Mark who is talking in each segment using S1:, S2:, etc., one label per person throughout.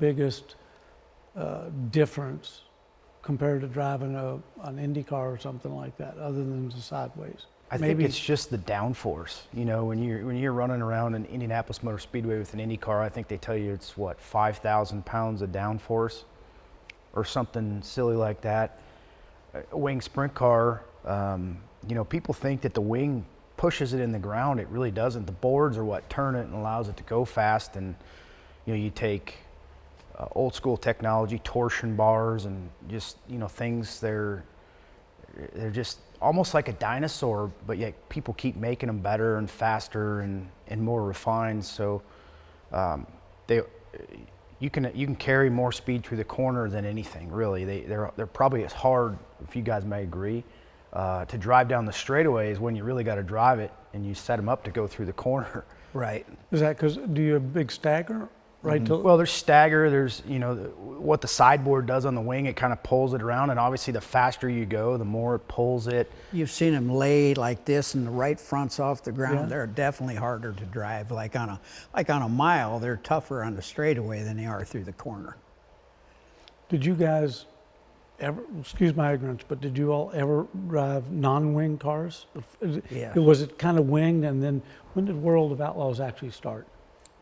S1: biggest difference compared to driving an Indy car or something like that, other than the sideways?
S2: I think it's just the downforce. You know, when you're running around in Indianapolis Motor Speedway with an Indy car, I think they tell you it's what, 5,000 pounds of downforce or something silly like that. A wing sprint car, you know, people think that the wing pushes it in the ground. It really doesn't. The boards are what turn it and allows it to go fast. And you know, you take old school technology, torsion bars, and just, you know, things. They're just almost like a dinosaur, but yet people keep making them better and faster and more refined. So you can carry more speed through the corner than anything, really. They're probably as hard, if you guys may agree, to drive down the straightaways when you really got to drive it and you set them up to go through the corner.
S3: Right.
S1: Is that because, do you have a big stagger? Right.
S2: Well, there's stagger, there's, you know, what the sideboard does on the wing, it kind of pulls it around, and obviously the faster you go, the more it pulls it.
S3: You've seen them laid like this and the right front's off the ground.
S1: Yeah.
S3: They're definitely harder to drive. Like on a mile, they're tougher on the straightaway than they are through the corner.
S1: Did you guys ever, excuse my ignorance, but did you all ever drive non-wing cars?
S3: Yeah.
S1: Was it kind of winged, and then when did World of Outlaws actually start?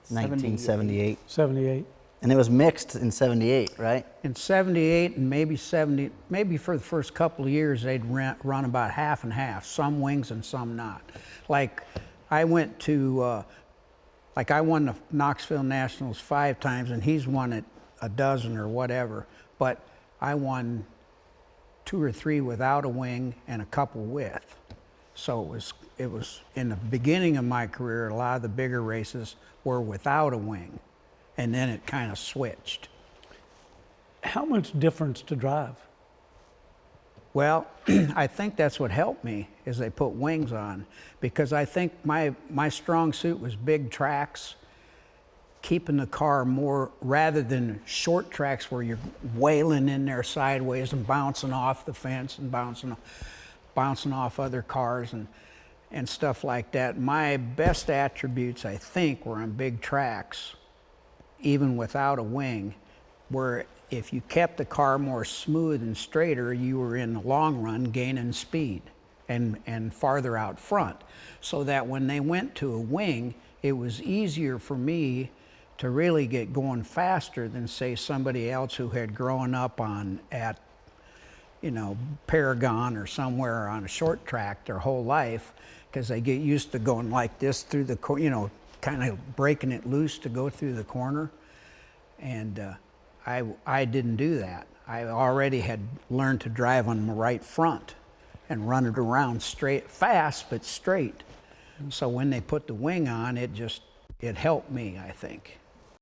S4: 1978.
S1: 78?
S4: And it was mixed in 78, right?
S3: In 78 and maybe 70, maybe for the first couple of years, they'd run about half and half, some wings and some not. Like I went to, like I won the Knoxville Nationals 5 times, and he's won it a dozen or whatever, but I won 2 or 3 without a wing and a couple with. So it was in the beginning of my career, a lot of the bigger races were without a wing, and then it kind of switched.
S1: How much difference to drive?
S3: Well, I think that's what helped me, is they put wings on, because I think my strong suit was big tracks, keeping the car more, rather than short tracks where you're wailing in there sideways and bouncing off the fence and bouncing off other cars and stuff like that. My best attributes, I think, were on big tracks, even without a wing, where if you kept the car more smooth and straighter, you were in the long run gaining speed and farther out front. So that when they went to a wing, it was easier for me to really get going faster than, say, somebody else who had grown up at you know, Paragon or somewhere on a short track their whole life, because they get used to going like this through the, you know, kind of breaking it loose to go through the corner. And I didn't do that. I already had learned to drive on the right front and run it around straight, fast but straight. So when they put the wing on, it helped me, I think.